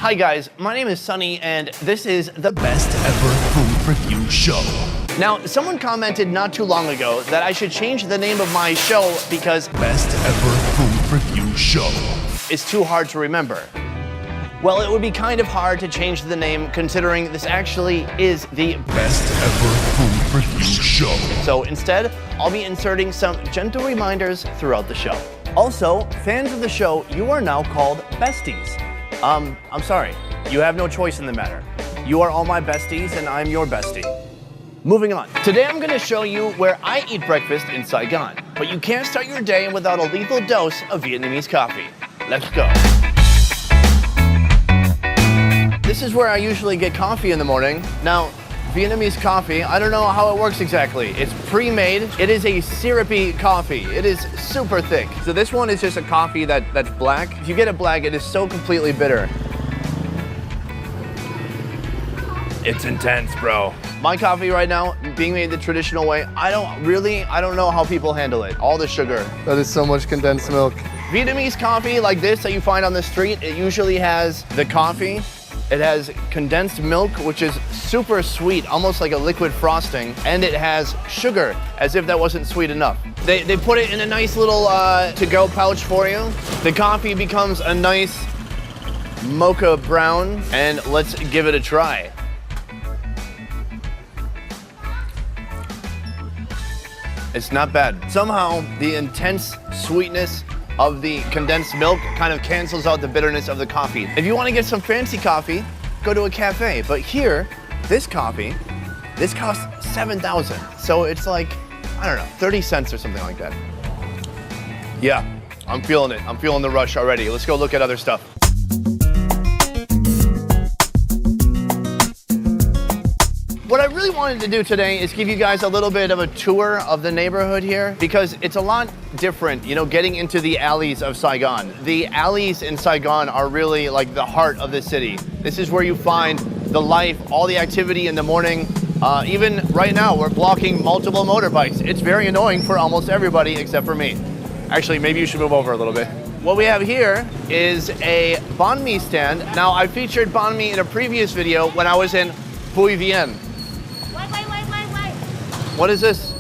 Hi guys, my name is Sonny and this is the Best Ever Food Review Show. Now, someone commented not too long ago that I should change the name of my show because Best Ever Food Review Show is too hard to remember. Well, it would be kind of hard to change the name considering this actually is the Best Ever Food Review Show. So instead, I'll be inserting some gentle reminders throughout the show. Also, fans of the show, you are now called besties. I'm sorry, you have no choice in the matter. You are all my besties and I'm your bestie. Moving on. Today I'm gonna show you where I eat breakfast in Saigon. But you can't start your day without a lethal dose of Vietnamese coffee. Let's go. This is where I usually get coffee in the morning. Now, Vietnamese coffee, I don't know how it works exactly. It's pre-made. It is a syrupy coffee. It is super thick. So this one is just a coffee that's black. If you get it black, it is so completely bitter. It's intense, bro. My coffee right now, being made the traditional way, I don't know how people handle it. All the sugar. That is so much condensed milk. Vietnamese coffee like this that you find on the street, it usually has the coffee. It has condensed milk, which is super sweet, almost like a liquid frosting, and it has sugar, as if that wasn't sweet enough. They put it in a nice little to-go pouch for you. The coffee becomes a nice mocha brown, and let's give it a try. It's not bad. Somehow, the intense sweetness of the condensed milk kind of cancels out the bitterness of the coffee. If you want to get some fancy coffee, go to a cafe. But here, this coffee, this costs 7,000. So it's like, I don't know, 30 cents or something like that. Yeah, I'm feeling it. I'm feeling the rush already. Let's go look at other stuff. What I really wanted to do today is give you guys a little bit of a tour of the neighborhood here because it's a lot different, you know, getting into the alleys of Saigon. The alleys in Saigon are really like the heart of the city. This is where you find the life, all the activity in the morning. Even right now, we're blocking multiple motorbikes. It's very annoying for almost everybody except for me. Actually, maybe you should move over a little bit. What we have here is a banh mi stand. Now, I featured banh mi in a previous video when I was in Bui Vien. What is this?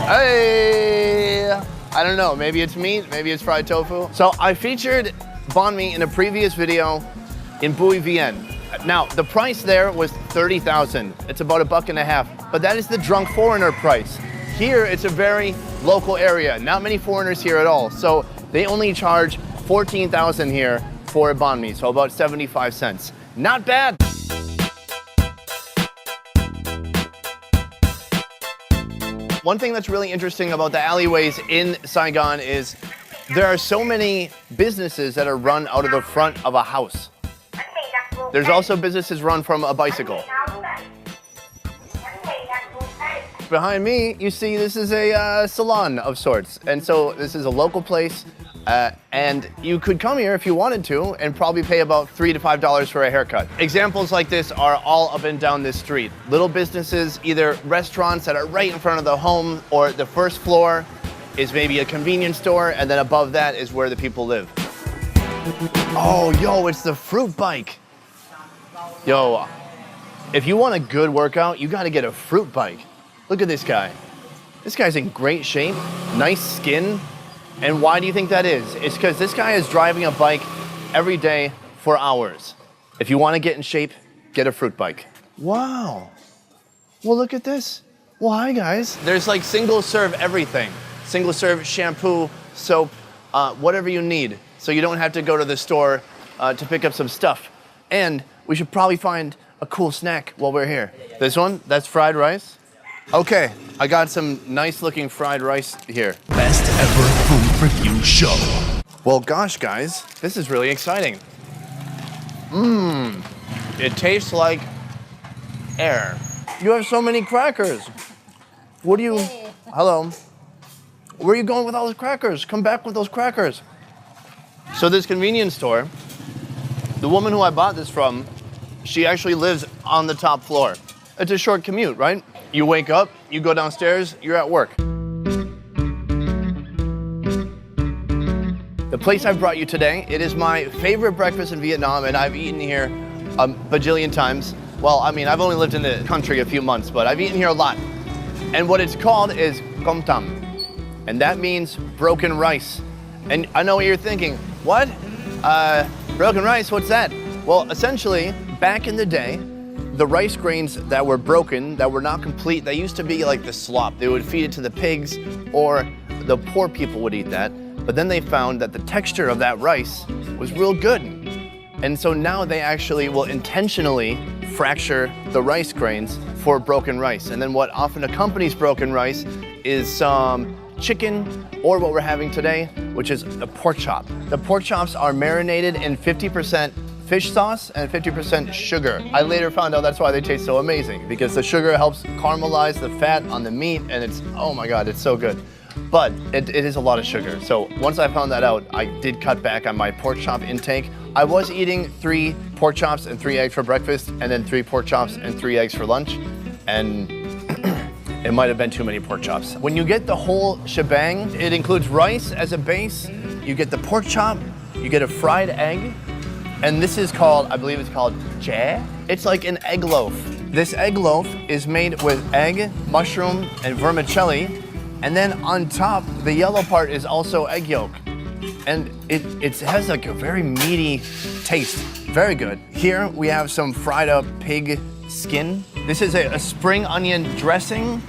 Hey! I don't know, maybe it's meat, maybe it's fried tofu. So I featured banh mi in a previous video in Bui Vien. Now, the price there was 30,000. It's about $1.50, but that is the drunk foreigner price. Here, it's a very local area. Not many foreigners here at all. So they only charge 14,000 here for a banh mi, so about 75 cents. Not bad. One thing that's really interesting about the alleyways in Saigon is there are so many businesses that are run out of the front of a house. There's also businesses run from a bicycle. Behind me, you see this is a salon of sorts. And so this is a local place. And you could come here if you wanted to and probably pay about $3 to $5 for a haircut. Examples like this are all up and down this street. Little businesses, either restaurants that are right in front of the home, or the first floor is maybe a convenience store, and then above that is where the people live. Oh, yo, it's the fruit bike. Yo, if you want a good workout, you gotta get a fruit bike. Look at this guy. This guy's in great shape, nice skin. And why do you think that is? It's because this guy is driving a bike every day for hours. If you want to get in shape, get a fruit bike. Wow. Well, look at this. Well, hi, guys. There's like single serve everything. Single serve shampoo, soap, whatever you need. So you don't have to go to the store to pick up some stuff. And we should probably find a cool snack while we're here. This one, that's fried rice. Okay, I got some nice looking fried rice here. Best Ever Food Review Show. Well, gosh, guys, this is really exciting. It tastes like air. You have so many crackers. What do you, hello. Where are you going with all those crackers? Come back with those crackers. So this convenience store, the woman who I bought this from, she actually lives on the top floor. It's a short commute, right? You wake up, you go downstairs, you're at work. The place I've brought you today, it is my favorite breakfast in Vietnam, and I've eaten here a bajillion times. Well, I mean, I've only lived in the country a few months, but I've eaten here a lot. And what it's called is com tam, and that means broken rice. And I know what you're thinking, what? Broken rice, what's that? Well, essentially, back in the day, the rice grains that were broken, that were not complete, they used to be like the slop. They would feed it to the pigs, or the poor people would eat that. But then they found that the texture of that rice was real good. And so now they actually will intentionally fracture the rice grains for broken rice. And then what often accompanies broken rice is some chicken, or what we're having today, which is a pork chop. The pork chops are marinated in 50% fish sauce and 50% sugar. I later found out that's why they taste so amazing, because the sugar helps caramelize the fat on the meat, and it's, oh my God, it's so good. But it is a lot of sugar. So once I found that out, I did cut back on my pork chop intake. I was eating 3 pork chops and 3 eggs for breakfast, and then 3 pork chops and 3 eggs for lunch. And it might have been too many pork chops. When you get the whole shebang, it includes rice as a base, you get the pork chop, you get a fried egg, and this is called, I believe it's called Trãi. It's like an egg loaf. This egg loaf is made with egg, mushroom, and vermicelli. And then on top, the yellow part is also egg yolk. And it has like a very meaty taste, very good. Here we have some fried up pig skin. This is a spring onion dressing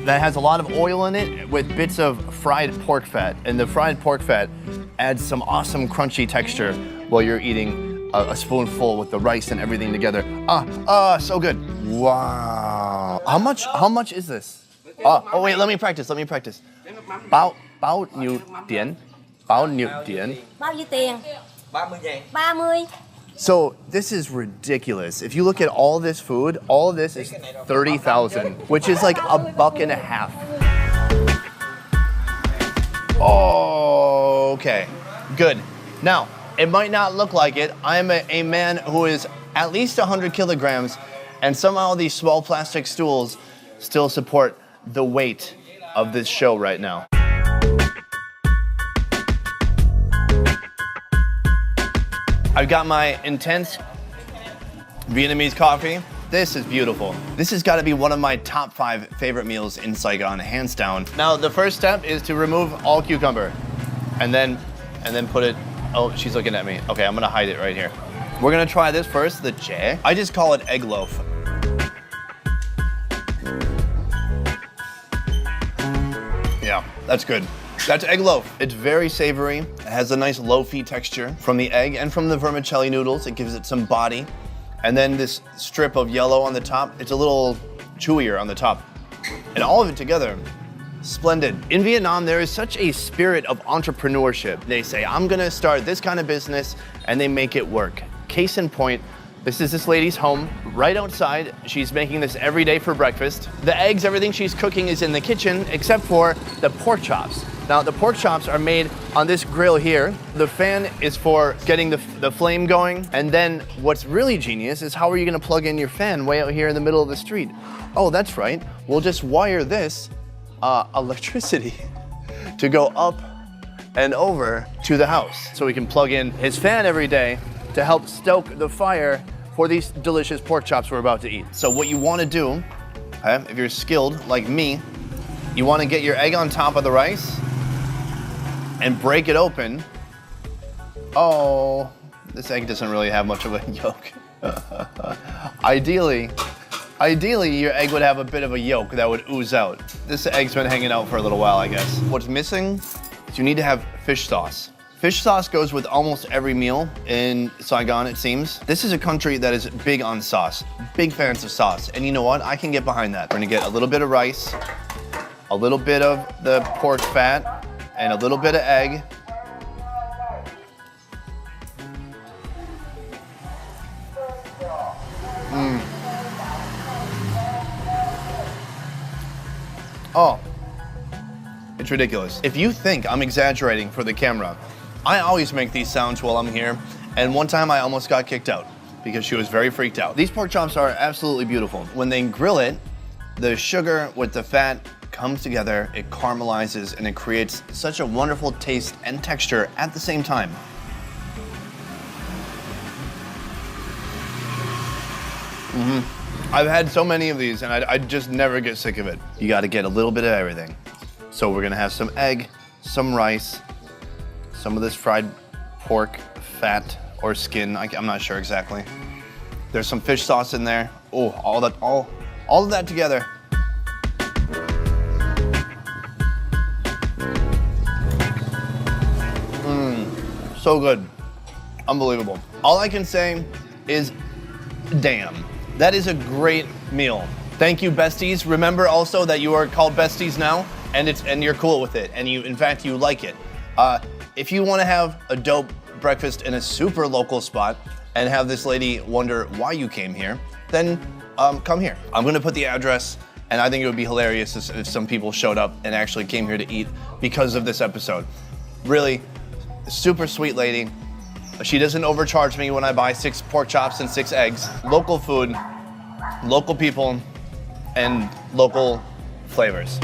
that has a lot of oil in it with bits of fried pork fat. And the fried pork fat adds some awesome crunchy texture while you're eating a spoonful with the rice and everything together. So good. Wow. How much is this? Oh wait, let me practice. Bao nhiêu tiền? Bao nhiêu tiền? Bao nhiêu tiền? 30.000. 30. So this is ridiculous. If you look at all this food, all of this is 30,000, which is like $1.50. Oh, okay, good. Now, it might not look like it. I'm a man who is at least 100 kilograms, and somehow these small plastic stools still support the weight of this show right now. I've got my intense Vietnamese coffee. This is beautiful. This has got to be one of my top 5 favorite meals in Saigon, hands down. Now, the first step is to remove all cucumber, and then put it. Oh, she's looking at me. Okay, I'm gonna hide it right here. We're gonna try this first, the Trãi. I just call it egg loaf. Yeah, that's good. That's egg loaf. It's very savory. It has a nice loafy texture from the egg and from the vermicelli noodles. It gives it some body. And then this strip of yellow on the top, it's a little chewier on the top. And all of it together, splendid. In Vietnam, there is such a spirit of entrepreneurship. They say, I'm gonna start this kind of business, and they make it work. Case in point, this is this lady's home, right outside. She's making this every day for breakfast. The eggs, everything she's cooking is in the kitchen, except for the pork chops. Now, the pork chops are made on this grill here. The fan is for getting the flame going. And then what's really genius is how are you gonna plug in your fan way out here in the middle of the street? Oh, that's right. We'll just wire this electricity to go up and over to the house. So we can plug in his fan every day to help stoke the fire for these delicious pork chops we're about to eat. So what you wanna do, if you're skilled like me, you wanna get your egg on top of the rice and break it open. Oh, this egg doesn't really have much of a yolk. Ideally, your egg would have a bit of a yolk that would ooze out. This egg's been hanging out for a little while, I guess. What's missing is you need to have fish sauce. Fish sauce goes with almost every meal in Saigon, it seems. This is a country that is big on sauce, big fans of sauce. And you know what? I can get behind that. We're gonna get a little bit of rice, a little bit of the pork fat, and a little bit of egg. Oh, it's ridiculous. If you think I'm exaggerating for the camera, I always make these sounds while I'm here, and one time I almost got kicked out because she was very freaked out. These pork chops are absolutely beautiful. When they grill it, the sugar with the fat comes together, it caramelizes, and it creates such a wonderful taste and texture at the same time. I've had so many of these and I just never get sick of it. You gotta get a little bit of everything. So we're gonna have some egg, some rice, some of this fried pork, fat or skin, I'm not sure exactly. There's some fish sauce in there. Oh, all of that together. So good, unbelievable. All I can say is, damn. That is a great meal. Thank you, besties. Remember also that you are called besties now, and you're cool with it, and in fact you like it. If you want to have a dope breakfast in a super local spot and have this lady wonder why you came here, then come here. I'm gonna put the address, and I think it would be hilarious if some people showed up and actually came here to eat because of this episode. Really, super sweet lady. She doesn't overcharge me when I buy 6 pork chops and 6 eggs. Local food, local people, and local flavors.